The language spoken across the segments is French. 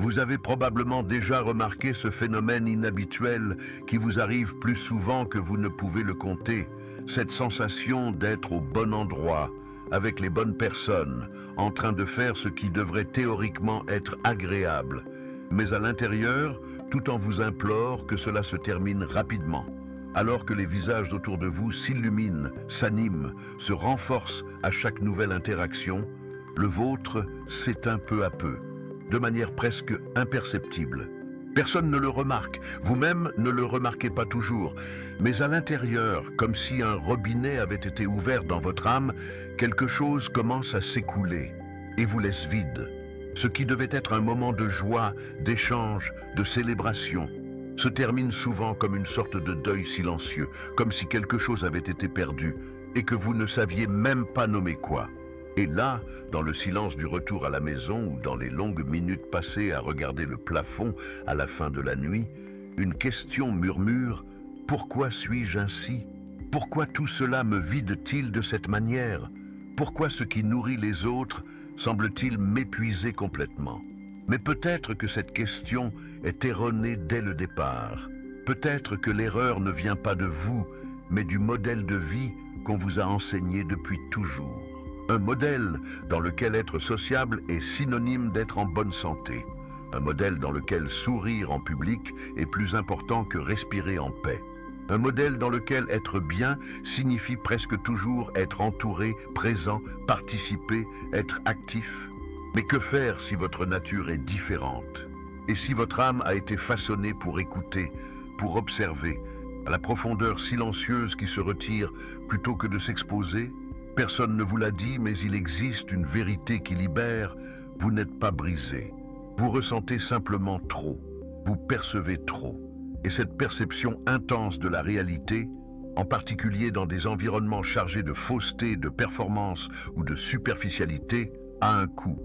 Vous avez probablement déjà remarqué ce phénomène inhabituel qui vous arrive plus souvent que vous ne pouvez le compter. Cette sensation d'être au bon endroit, avec les bonnes personnes, en train de faire ce qui devrait théoriquement être agréable. Mais à l'intérieur, tout en vous implore que cela se termine rapidement. Alors que les visages autour de vous s'illuminent, s'animent, se renforcent à chaque nouvelle interaction, le vôtre s'éteint peu à peu, de manière presque imperceptible. Personne ne le remarque, vous-même ne le remarquez pas toujours, mais à l'intérieur, comme si un robinet avait été ouvert dans votre âme, quelque chose commence à s'écouler et vous laisse vide. Ce qui devait être un moment de joie, d'échange, de célébration, se termine souvent comme une sorte de deuil silencieux, comme si quelque chose avait été perdu et que vous ne saviez même pas nommer quoi. Et là, dans le silence du retour à la maison ou dans les longues minutes passées à regarder le plafond à la fin de la nuit, une question murmure « Pourquoi suis-je ainsi? Pourquoi tout cela me vide-t-il de cette manière? Pourquoi ce qui nourrit les autres semble-t-il m'épuiser complètement ?» Mais peut-être que cette question est erronée dès le départ. Peut-être que l'erreur ne vient pas de vous, mais du modèle de vie qu'on vous a enseigné depuis toujours. Un modèle dans lequel être sociable est synonyme d'être en bonne santé. Un modèle dans lequel sourire en public est plus important que respirer en paix. Un modèle dans lequel être bien signifie presque toujours être entouré, présent, participer, être actif. Mais que faire si votre nature est différente? Et si votre âme a été façonnée pour écouter, pour observer, à la profondeur silencieuse qui se retire plutôt que de s'exposer? Personne ne vous l'a dit, mais il existe une vérité qui libère. Vous n'êtes pas brisé. Vous ressentez simplement trop. Vous percevez trop. Et cette perception intense de la réalité, en particulier dans des environnements chargés de fausseté, de performance ou de superficialité, a un coût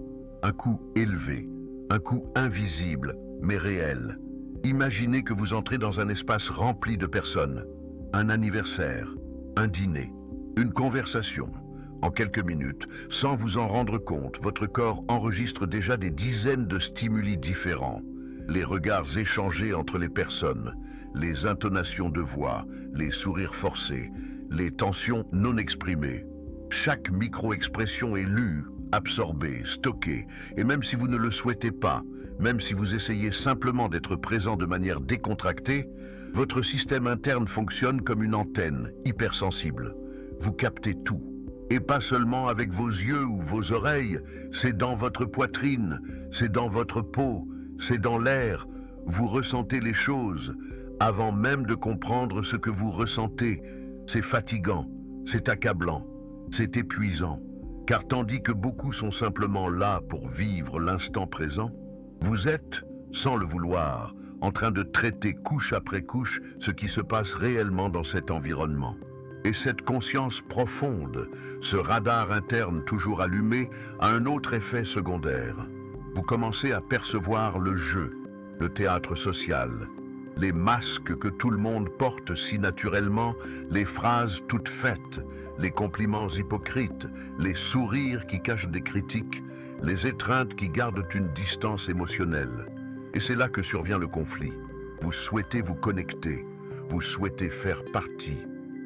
élevé, un coût invisible, mais réel. Imaginez que vous entrez dans un espace rempli de personnes, un anniversaire, un dîner, une conversation. En quelques minutes, sans vous en rendre compte, votre corps enregistre déjà des dizaines de stimuli différents. Les regards échangés entre les personnes, les intonations de voix, les sourires forcés, les tensions non exprimées. Chaque micro-expression est lue, absorbée, stockée, et même si vous ne le souhaitez pas, même si vous essayez simplement d'être présent de manière décontractée, votre système interne fonctionne comme une antenne hypersensible. Vous captez tout. Et pas seulement avec vos yeux ou vos oreilles, c'est dans votre poitrine, c'est dans votre peau, c'est dans l'air. Vous ressentez les choses avant même de comprendre ce que vous ressentez. C'est fatigant, c'est accablant, c'est épuisant. Car tandis que beaucoup sont simplement là pour vivre l'instant présent, vous êtes, sans le vouloir, en train de traiter couche après couche ce qui se passe réellement dans cet environnement. Et cette conscience profonde, ce radar interne toujours allumé, a un autre effet secondaire. Vous commencez à percevoir le jeu, le théâtre social, les masques que tout le monde porte si naturellement, les phrases toutes faites, les compliments hypocrites, les sourires qui cachent des critiques, les étreintes qui gardent une distance émotionnelle. Et c'est là que survient le conflit. Vous souhaitez vous connecter, vous souhaitez faire partie.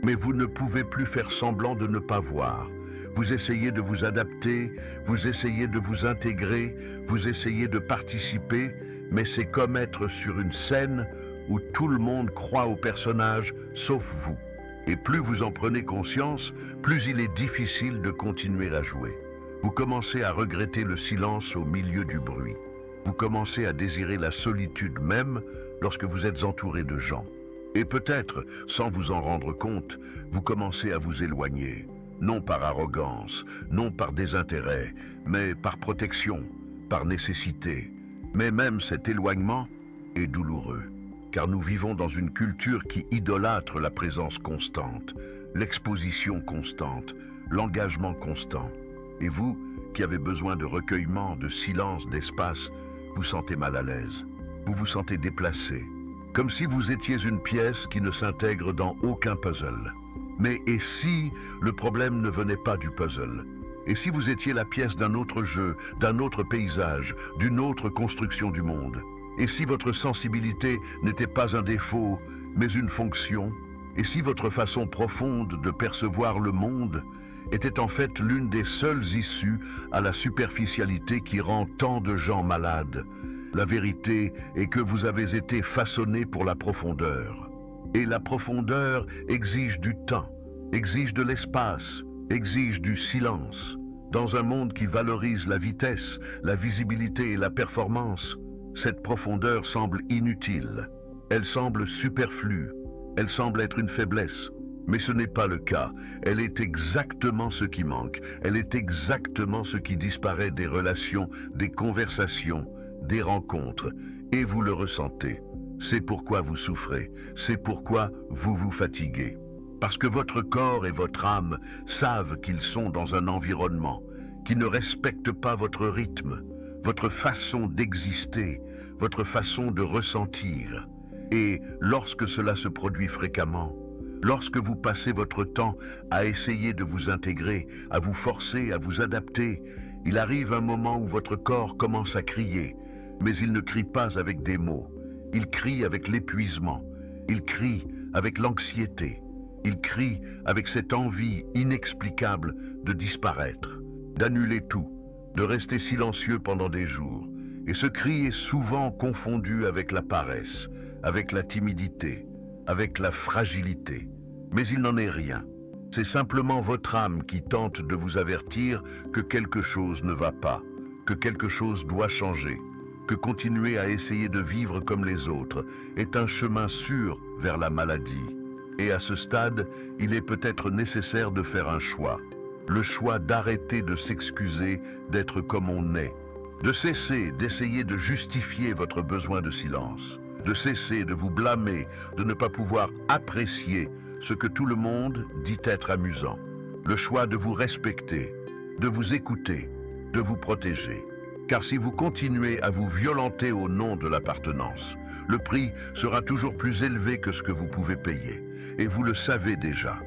Mais vous ne pouvez plus faire semblant de ne pas voir. Vous essayez de vous adapter, vous essayez de vous intégrer, vous essayez de participer, mais c'est comme être sur une scène où tout le monde croit au personnage, sauf vous. Et plus vous en prenez conscience, plus il est difficile de continuer à jouer. Vous commencez à regretter le silence au milieu du bruit. Vous commencez à désirer la solitude même lorsque vous êtes entouré de gens. Et peut-être, sans vous en rendre compte, vous commencez à vous éloigner. Non par arrogance, non par désintérêt, mais par protection, par nécessité. Mais même cet éloignement est douloureux, car nous vivons dans une culture qui idolâtre la présence constante, l'exposition constante, l'engagement constant. Et vous, qui avez besoin de recueillement, de silence, d'espace, vous sentez mal à l'aise. Vous vous sentez déplacé, comme si vous étiez une pièce qui ne s'intègre dans aucun puzzle. Mais et si le problème ne venait pas du puzzle? Et si vous étiez la pièce d'un autre jeu, d'un autre paysage, d'une autre construction du monde? Et si votre sensibilité n'était pas un défaut, mais une fonction? Et si votre façon profonde de percevoir le monde était en fait l'une des seules issues à la superficialité qui rend tant de gens malades? La vérité est que vous avez été façonné pour la profondeur. Et la profondeur exige du temps, exige de l'espace, exige du silence. Dans un monde qui valorise la vitesse, la visibilité et la performance, cette profondeur semble inutile. Elle semble superflue. Elle semble être une faiblesse. Mais ce n'est pas le cas. Elle est exactement ce qui manque. Elle est exactement ce qui disparaît des relations, des conversations, des rencontres. Et vous le ressentez. C'est pourquoi vous souffrez. C'est pourquoi vous vous fatiguez. Parce que votre corps et votre âme savent qu'ils sont dans un environnement qui ne respecte pas votre rythme, votre façon d'exister, votre façon de ressentir. Et lorsque cela se produit fréquemment, lorsque vous passez votre temps à essayer de vous intégrer, à vous forcer, à vous adapter, il arrive un moment où votre corps commence à crier, mais il ne crie pas avec des mots. Il crie avec l'épuisement, il crie avec l'anxiété, il crie avec cette envie inexplicable de disparaître, d'annuler tout, de rester silencieux pendant des jours. Et ce cri est souvent confondu avec la paresse, avec la timidité, avec la fragilité. Mais il n'en est rien. C'est simplement votre âme qui tente de vous avertir que quelque chose ne va pas, que quelque chose doit changer, que continuer à essayer de vivre comme les autres est un chemin sûr vers la maladie. Et à ce stade, il est peut-être nécessaire de faire un choix. Le choix d'arrêter de s'excuser d'être comme on est, de cesser d'essayer de justifier votre besoin de silence, de cesser de vous blâmer, de ne pas pouvoir apprécier ce que tout le monde dit être amusant. Le choix de vous respecter, de vous écouter, de vous protéger. Car si vous continuez à vous violenter au nom de l'appartenance, le prix sera toujours plus élevé que ce que vous pouvez payer. Et vous le savez déjà.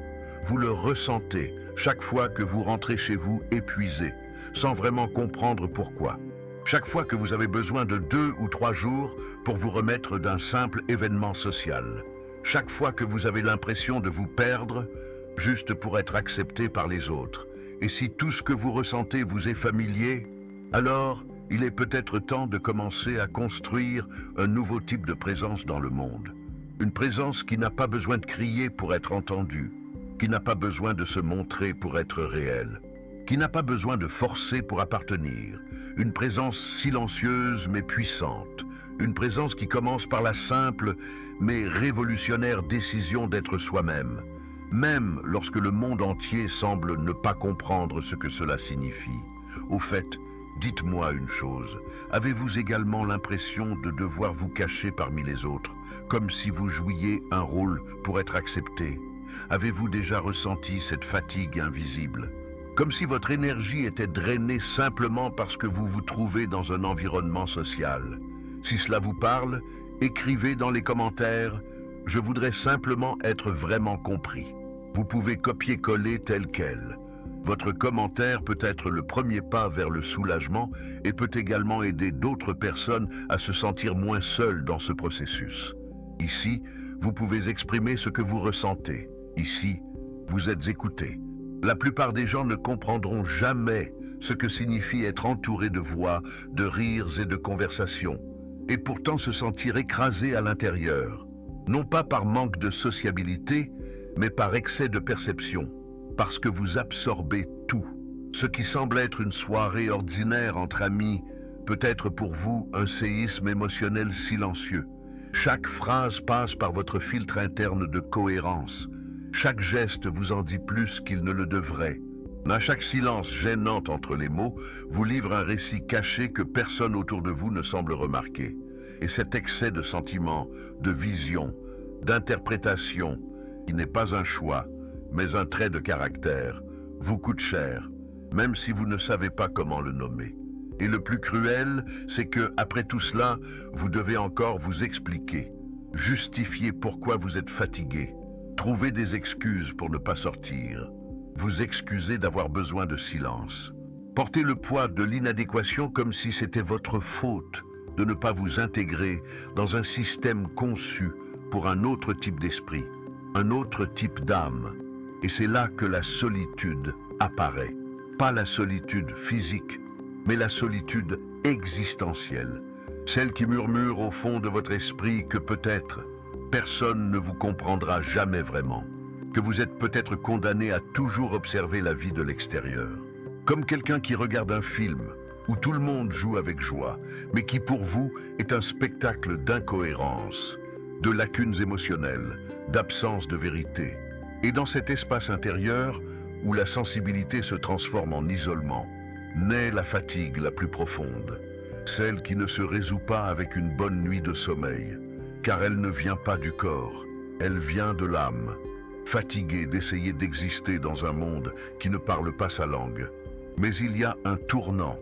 Vous le ressentez chaque fois que vous rentrez chez vous épuisé, sans vraiment comprendre pourquoi. Chaque fois que vous avez besoin de 2 ou 3 jours pour vous remettre d'un simple événement social. Chaque fois que vous avez l'impression de vous perdre, juste pour être accepté par les autres. Et si tout ce que vous ressentez vous est familier, alors il est peut-être temps de commencer à construire un nouveau type de présence dans le monde. Une présence qui n'a pas besoin de crier pour être entendue, qui n'a pas besoin de se montrer pour être réelle, qui n'a pas besoin de forcer pour appartenir. Une présence silencieuse mais puissante. Une présence qui commence par la simple mais révolutionnaire décision d'être soi-même, même lorsque le monde entier semble ne pas comprendre ce que cela signifie. Au fait, dites-moi une chose, avez-vous également l'impression de devoir vous cacher parmi les autres, comme si vous jouiez un rôle pour être accepté? Avez-vous déjà ressenti cette fatigue invisible? Comme si votre énergie était drainée simplement parce que vous vous trouvez dans un environnement social. Si cela vous parle, écrivez dans les commentaires « Je voudrais simplement être vraiment compris ». Vous pouvez copier-coller tel quel. Votre commentaire peut être le premier pas vers le soulagement et peut également aider d'autres personnes à se sentir moins seules dans ce processus. Ici, vous pouvez exprimer ce que vous ressentez. Ici, vous êtes écouté. La plupart des gens ne comprendront jamais ce que signifie être entouré de voix, de rires et de conversations, et pourtant se sentir écrasé à l'intérieur, non pas par manque de sociabilité, mais par excès de perception, parce que vous absorbez tout. Ce qui semble être une soirée ordinaire entre amis peut être pour vous un séisme émotionnel silencieux. Chaque phrase passe par votre filtre interne de cohérence. Chaque geste vous en dit plus qu'il ne le devrait. À chaque silence gênant entre les mots vous livre un récit caché que personne autour de vous ne semble remarquer. Et cet excès de sentiments, de vision, d'interprétation, qui n'est pas un choix, mais un trait de caractère, vous coûte cher, même si vous ne savez pas comment le nommer. Et le plus cruel, c'est que, après tout cela, vous devez encore vous expliquer, justifier pourquoi vous êtes fatigué, trouver des excuses pour ne pas sortir. Vous excusez d'avoir besoin de silence. Portez le poids de l'inadéquation comme si c'était votre faute de ne pas vous intégrer dans un système conçu pour un autre type d'esprit, un autre type d'âme. Et c'est là que la solitude apparaît. Pas la solitude physique, mais la solitude existentielle. Celle qui murmure au fond de votre esprit que peut-être personne ne vous comprendra jamais vraiment. Que vous êtes peut-être condamné à toujours observer la vie de l'extérieur. Comme quelqu'un qui regarde un film où tout le monde joue avec joie, mais qui pour vous est un spectacle d'incohérence, de lacunes émotionnelles, d'absence de vérité. Et dans cet espace intérieur où la sensibilité se transforme en isolement, naît la fatigue la plus profonde, celle qui ne se résout pas avec une bonne nuit de sommeil, car elle ne vient pas du corps, elle vient de l'âme, fatiguée d'essayer d'exister dans un monde qui ne parle pas sa langue. Mais il y a un tournant,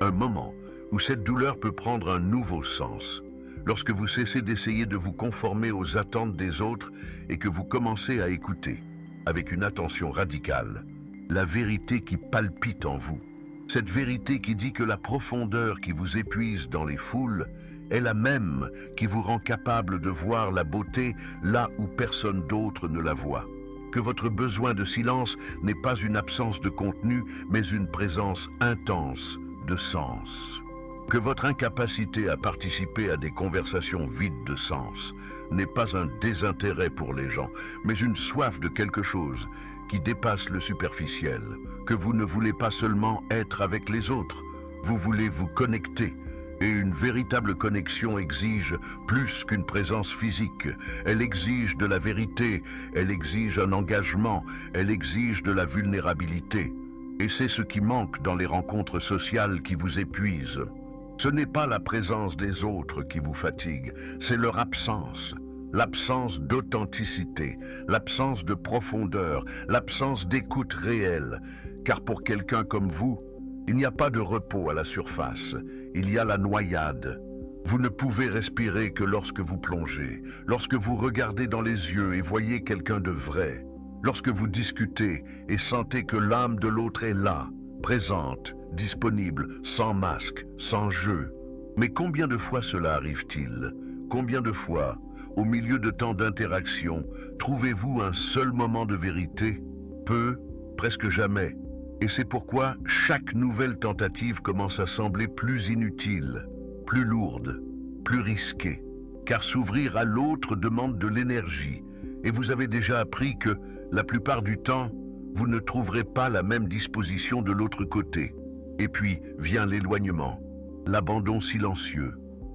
un moment où cette douleur peut prendre un nouveau sens, lorsque vous cessez d'essayer de vous conformer aux attentes des autres et que vous commencez à écouter, avec une attention radicale, la vérité qui palpite en vous. Cette vérité qui dit que la profondeur qui vous épuise dans les foules est la même qui vous rend capable de voir la beauté là où personne d'autre ne la voit. Que votre besoin de silence n'est pas une absence de contenu, mais une présence intense de sens. Que votre incapacité à participer à des conversations vides de sens n'est pas un désintérêt pour les gens, mais une soif de quelque chose qui dépasse le superficiel. Que vous ne voulez pas seulement être avec les autres, vous voulez vous connecter. Et une véritable connexion exige plus qu'une présence physique. Elle exige de la vérité, elle exige un engagement, elle exige de la vulnérabilité. Et c'est ce qui manque dans les rencontres sociales qui vous épuisent. Ce n'est pas la présence des autres qui vous fatigue, c'est leur absence. L'absence d'authenticité, l'absence de profondeur, l'absence d'écoute réelle. Car pour quelqu'un comme vous, il n'y a pas de repos à la surface, il y a la noyade. Vous ne pouvez respirer que lorsque vous plongez, lorsque vous regardez dans les yeux et voyez quelqu'un de vrai, lorsque vous discutez et sentez que l'âme de l'autre est là, présente, disponible, sans masque, sans jeu. Mais combien de fois cela arrive-t-il? Combien de fois, au milieu de tant d'interactions, trouvez-vous un seul moment de vérité? Peu, presque jamais. Et c'est pourquoi chaque nouvelle tentative commence à sembler plus inutile, plus lourde, plus risquée. Car s'ouvrir à l'autre demande de l'énergie. Et vous avez déjà appris que, la plupart du temps, vous ne trouverez pas la même disposition de l'autre côté. Et puis vient l'éloignement, l'abandon silencieux,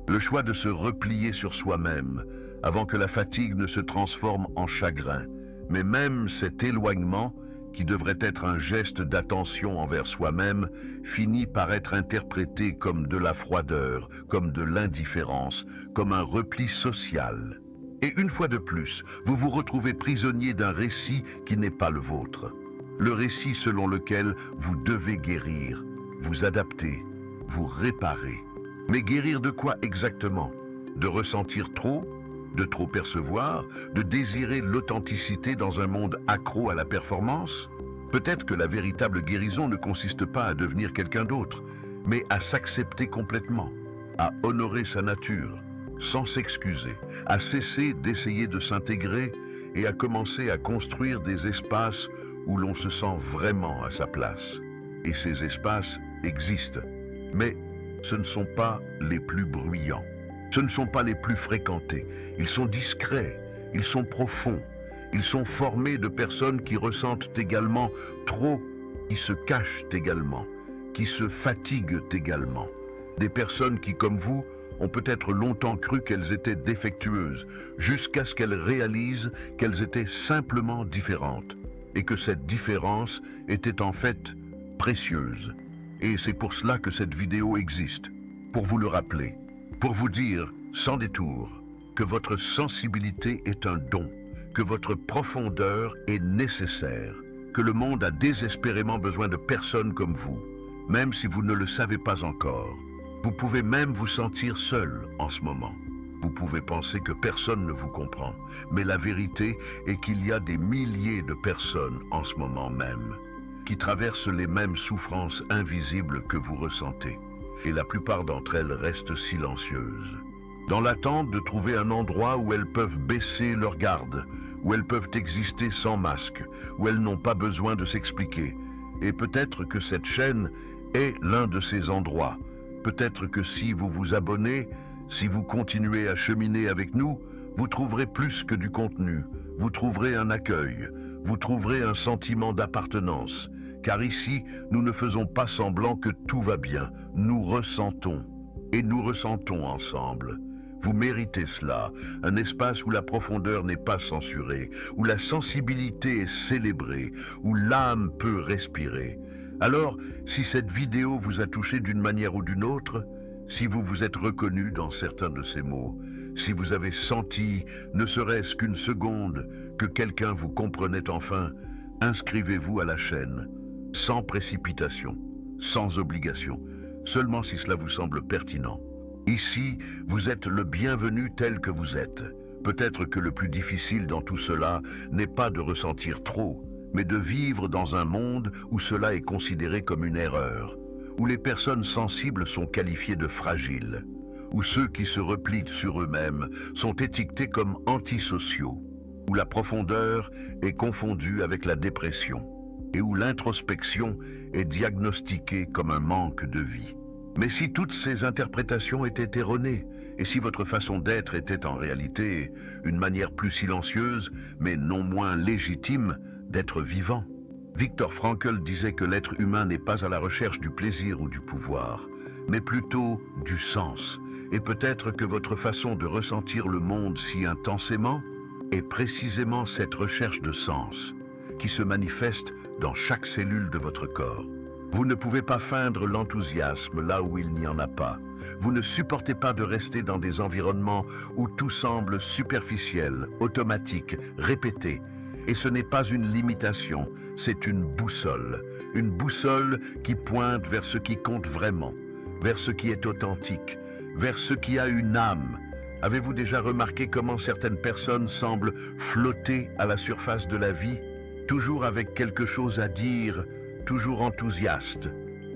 le choix de se replier sur soi-même, avant que la fatigue ne se transforme en chagrin. Mais même cet éloignement, qui devrait être un geste d'attention envers soi-même, finit par être interprété comme de la froideur, comme de l'indifférence, comme un repli social. Et une fois de plus, vous vous retrouvez prisonnier d'un récit qui n'est pas le vôtre. Le récit selon lequel vous devez guérir, vous adapter, vous réparer. Mais guérir de quoi exactement? De ressentir trop? De trop percevoir, de désirer l'authenticité dans un monde accro à la performance? Peut-être que la véritable guérison ne consiste pas à devenir quelqu'un d'autre, mais à s'accepter complètement, à honorer sa nature, sans s'excuser, à cesser d'essayer de s'intégrer et à commencer à construire des espaces où l'on se sent vraiment à sa place. Et ces espaces existent, mais ce ne sont pas les plus bruyants. Ce ne sont pas les plus fréquentés, ils sont discrets, ils sont profonds, ils sont formés de personnes qui ressentent également trop, qui se cachent également, qui se fatiguent également. Des personnes qui, comme vous, ont peut-être longtemps cru qu'elles étaient défectueuses, jusqu'à ce qu'elles réalisent qu'elles étaient simplement différentes, et que cette différence était en fait précieuse. Et c'est pour cela que cette vidéo existe, pour vous le rappeler. Pour vous dire, sans détour, que votre sensibilité est un don, que votre profondeur est nécessaire, que le monde a désespérément besoin de personnes comme vous, même si vous ne le savez pas encore. Vous pouvez même vous sentir seul en ce moment. Vous pouvez penser que personne ne vous comprend, mais la vérité est qu'il y a des milliers de personnes en ce moment même qui traversent les mêmes souffrances invisibles que vous ressentez. Et la plupart d'entre elles restent silencieuses, dans l'attente de trouver un endroit où elles peuvent baisser leur garde, où elles peuvent exister sans masque, où elles n'ont pas besoin de s'expliquer. Et peut-être que cette chaîne est l'un de ces endroits. Peut-être que si vous vous abonnez, si vous continuez à cheminer avec nous, vous trouverez plus que du contenu, vous trouverez un accueil, vous trouverez un sentiment d'appartenance. Car ici, nous ne faisons pas semblant que tout va bien, nous ressentons. Et nous ressentons ensemble. Vous méritez cela, un espace où la profondeur n'est pas censurée, où la sensibilité est célébrée, où l'âme peut respirer. Alors, si cette vidéo vous a touché d'une manière ou d'une autre, si vous vous êtes reconnu dans certains de ces mots, si vous avez senti, ne serait-ce qu'une seconde, que quelqu'un vous comprenait enfin, inscrivez-vous à la chaîne, sans précipitation, sans obligation, seulement si cela vous semble pertinent. Ici, vous êtes le bienvenu tel que vous êtes. Peut-être que le plus difficile dans tout cela n'est pas de ressentir trop, mais de vivre dans un monde où cela est considéré comme une erreur, où les personnes sensibles sont qualifiées de fragiles, où ceux qui se replient sur eux-mêmes sont étiquetés comme antisociaux, où la profondeur est confondue avec la dépression, et où l'introspection est diagnostiquée comme un manque de vie. Mais si toutes ces interprétations étaient erronées, et si votre façon d'être était en réalité une manière plus silencieuse, mais non moins légitime, d'être vivant. Viktor Frankl disait que l'être humain n'est pas à la recherche du plaisir ou du pouvoir, mais plutôt du sens. Et peut-être que votre façon de ressentir le monde si intensément est précisément cette recherche de sens qui se manifeste dans chaque cellule de votre corps. Vous ne pouvez pas feindre l'enthousiasme là où il n'y en a pas. Vous ne supportez pas de rester dans des environnements où tout semble superficiel, automatique, répété. Et ce n'est pas une limitation, c'est une boussole qui pointe vers ce qui compte vraiment, vers ce qui est authentique, vers ce qui a une âme. Avez-vous déjà remarqué comment certaines personnes semblent flotter à la surface de la vie, toujours avec quelque chose à dire, toujours enthousiaste,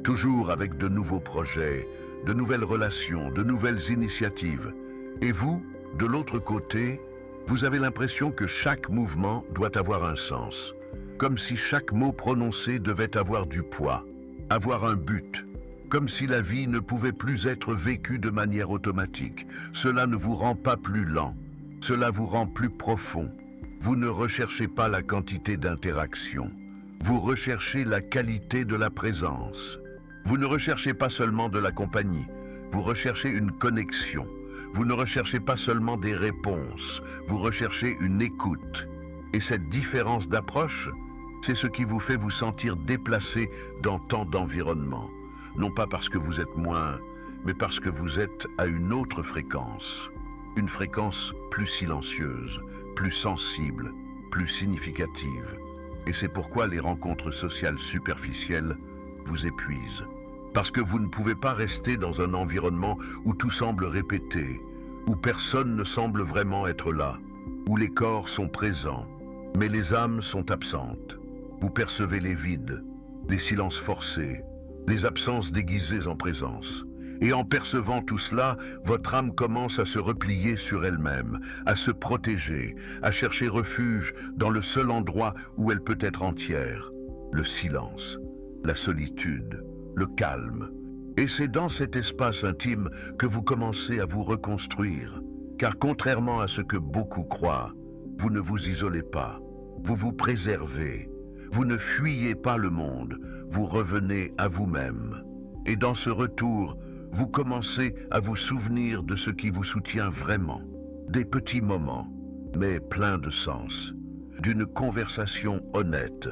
toujours avec de nouveaux projets, de nouvelles relations, de nouvelles initiatives. Et vous, de l'autre côté, vous avez l'impression que chaque mouvement doit avoir un sens, comme si chaque mot prononcé devait avoir du poids, avoir un but, comme si la vie ne pouvait plus être vécue de manière automatique. Cela ne vous rend pas plus lent, cela vous rend plus profond. Vous ne recherchez pas la quantité d'interaction, vous recherchez la qualité de la présence. Vous ne recherchez pas seulement de la compagnie, vous recherchez une connexion. Vous ne recherchez pas seulement des réponses, vous recherchez une écoute. Et cette différence d'approche, c'est ce qui vous fait vous sentir déplacé dans tant d'environnements. Non pas parce que vous êtes moins, mais parce que vous êtes à une autre fréquence. Une fréquence plus silencieuse, plus sensible, plus significative. Et c'est pourquoi les rencontres sociales superficielles vous épuisent. Parce que vous ne pouvez pas rester dans un environnement où tout semble répété, où personne ne semble vraiment être là, où les corps sont présents, mais les âmes sont absentes. Vous percevez les vides, les silences forcés, les absences déguisées en présence. Et en percevant tout cela, votre âme commence à se replier sur elle-même, à se protéger, à chercher refuge dans le seul endroit où elle peut être entière, le silence, la solitude, le calme. Et c'est dans cet espace intime que vous commencez à vous reconstruire. Car contrairement à ce que beaucoup croient, vous ne vous isolez pas, vous vous préservez. Vous ne fuyez pas le monde, vous revenez à vous-même. Et dans ce retour, vous commencez à vous souvenir de ce qui vous soutient vraiment. Des petits moments, mais pleins de sens. D'une conversation honnête,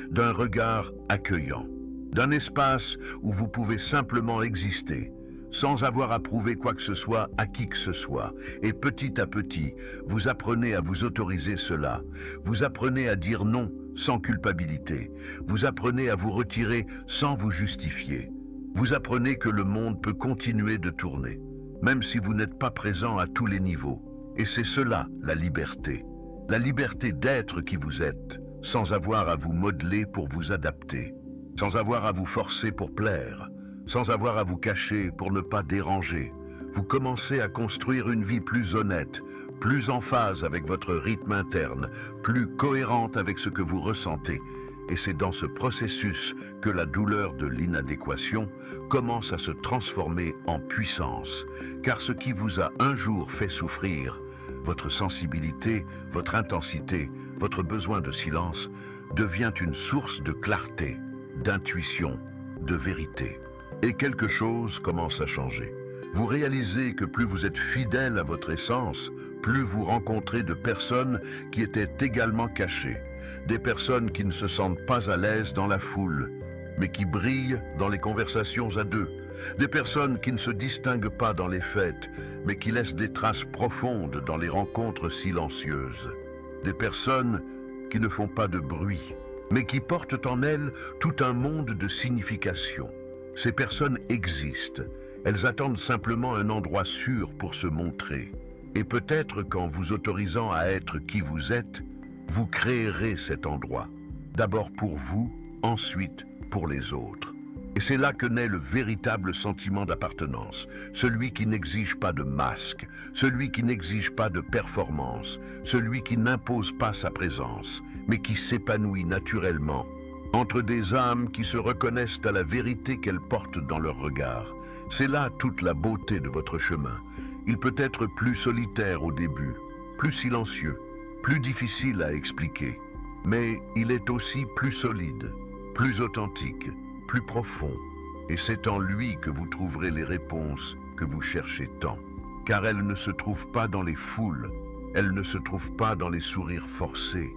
d'un regard accueillant. D'un espace où vous pouvez simplement exister, sans avoir à prouver quoi que ce soit à qui que ce soit. Et petit à petit, vous apprenez à vous autoriser cela. Vous apprenez à dire non sans culpabilité. Vous apprenez à vous retirer sans vous justifier. Vous apprenez que le monde peut continuer de tourner, même si vous n'êtes pas présent à tous les niveaux. Et c'est cela, la liberté. La liberté d'être qui vous êtes, sans avoir à vous modeler pour vous adapter, sans avoir à vous forcer pour plaire, sans avoir à vous cacher pour ne pas déranger. Vous commencez à construire une vie plus honnête, plus en phase avec votre rythme interne, plus cohérente avec ce que vous ressentez. Et c'est dans ce processus que la douleur de l'inadéquation commence à se transformer en puissance. Car ce qui vous a un jour fait souffrir, votre sensibilité, votre intensité, votre besoin de silence, devient une source de clarté, d'intuition, de vérité. Et quelque chose commence à changer. Vous réalisez que plus vous êtes fidèle à votre essence, plus vous rencontrez de personnes qui étaient également cachées. Des personnes qui ne se sentent pas à l'aise dans la foule, mais qui brillent dans les conversations à deux. Des personnes qui ne se distinguent pas dans les fêtes, mais qui laissent des traces profondes dans les rencontres silencieuses. Des personnes qui ne font pas de bruit, mais qui portent en elles tout un monde de signification. Ces personnes existent. Elles attendent simplement un endroit sûr pour se montrer. Et peut-être qu'en vous autorisant à être qui vous êtes, vous créerez cet endroit. D'abord pour vous, ensuite pour les autres. Et c'est là que naît le véritable sentiment d'appartenance, celui qui n'exige pas de masque, celui qui n'exige pas de performance, celui qui n'impose pas sa présence, mais qui s'épanouit naturellement, entre des âmes qui se reconnaissent à la vérité qu'elles portent dans leur regard. C'est là toute la beauté de votre chemin. Il peut être plus solitaire au début, plus silencieux, plus difficile à expliquer, mais il est aussi plus solide, plus authentique, plus profond. Et c'est en lui que vous trouverez les réponses que vous cherchez tant. Car elles ne se trouvent pas dans les foules, elles ne se trouvent pas dans les sourires forcés,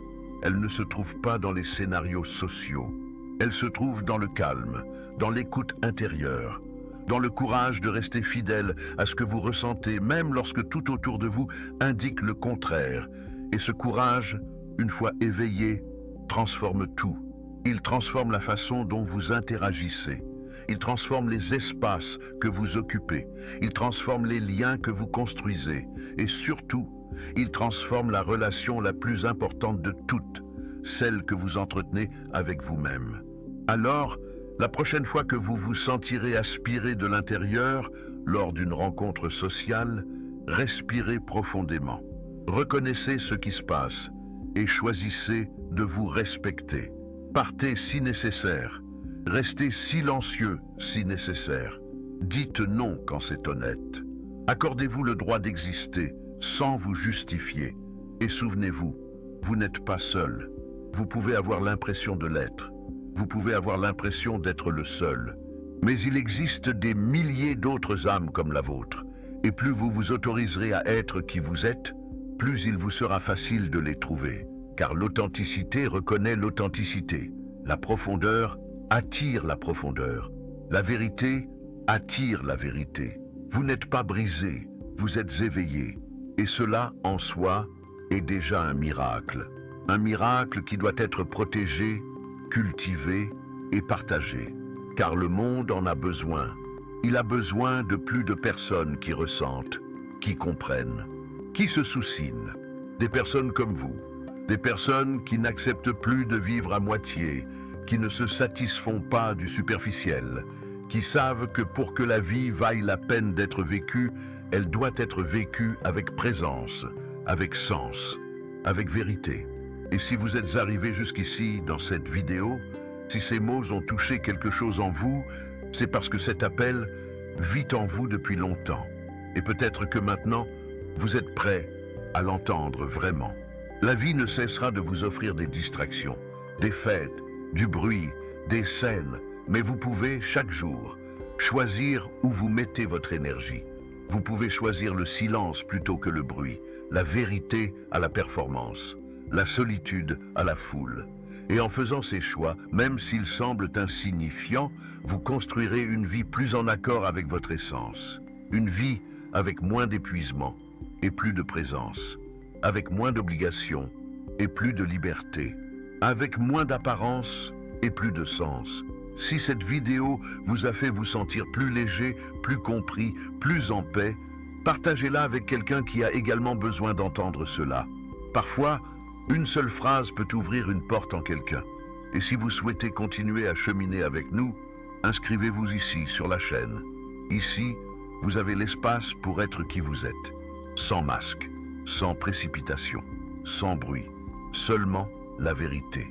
elles ne se trouvent pas dans les scénarios sociaux. Elles se trouvent dans le calme, dans l'écoute intérieure, dans le courage de rester fidèle à ce que vous ressentez, même lorsque tout autour de vous indique le contraire. Et ce courage, une fois éveillé, transforme tout. Il transforme la façon dont vous interagissez. Il transforme les espaces que vous occupez. Il transforme les liens que vous construisez. Et surtout, il transforme la relation la plus importante de toutes, celle que vous entretenez avec vous-même. Alors, la prochaine fois que vous vous sentirez aspirer de l'intérieur, lors d'une rencontre sociale, respirez profondément. Reconnaissez ce qui se passe et choisissez de vous respecter. Partez si nécessaire. Restez silencieux si nécessaire. Dites non quand c'est honnête. Accordez-vous le droit d'exister sans vous justifier. Et souvenez-vous, vous n'êtes pas seul. Vous pouvez avoir l'impression de l'être. Vous pouvez avoir l'impression d'être le seul. Mais il existe des milliers d'autres âmes comme la vôtre. Et plus vous vous autoriserez à être qui vous êtes, plus il vous sera facile de les trouver. Car l'authenticité reconnaît l'authenticité. La profondeur attire la profondeur. La vérité attire la vérité. Vous n'êtes pas brisé, vous êtes éveillé. Et cela, en soi, est déjà un miracle. Un miracle qui doit être protégé, cultivé et partagé. Car le monde en a besoin. Il a besoin de plus de personnes qui ressentent, qui comprennent, qui se soucinent. Des personnes comme vous. Des personnes qui n'acceptent plus de vivre à moitié, qui ne se satisfont pas du superficiel, qui savent que pour que la vie vaille la peine d'être vécue, elle doit être vécue avec présence, avec sens, avec vérité. Et si vous êtes arrivé jusqu'ici dans cette vidéo, si ces mots ont touché quelque chose en vous, c'est parce que cet appel vit en vous depuis longtemps. Et peut-être que maintenant, vous êtes prêt à l'entendre vraiment. La vie ne cessera de vous offrir des distractions, des fêtes, du bruit, des scènes, mais vous pouvez, chaque jour, choisir où vous mettez votre énergie. Vous pouvez choisir le silence plutôt que le bruit, la vérité à la performance, la solitude à la foule. Et en faisant ces choix, même s'ils semblent insignifiants, vous construirez une vie plus en accord avec votre essence. Une vie avec moins d'épuisement et plus de présence, avec moins d'obligations et plus de liberté, avec moins d'apparence et plus de sens. Si cette vidéo vous a fait vous sentir plus léger, plus compris, plus en paix, Partagez-la avec quelqu'un qui a également besoin d'entendre cela. Parfois, une seule phrase peut ouvrir une porte en quelqu'un. Et si vous souhaitez continuer à cheminer avec nous, inscrivez-vous ici, sur la chaîne. Ici, vous avez l'espace pour être qui vous êtes. Sans masque, sans précipitation, sans bruit. Seulement la vérité.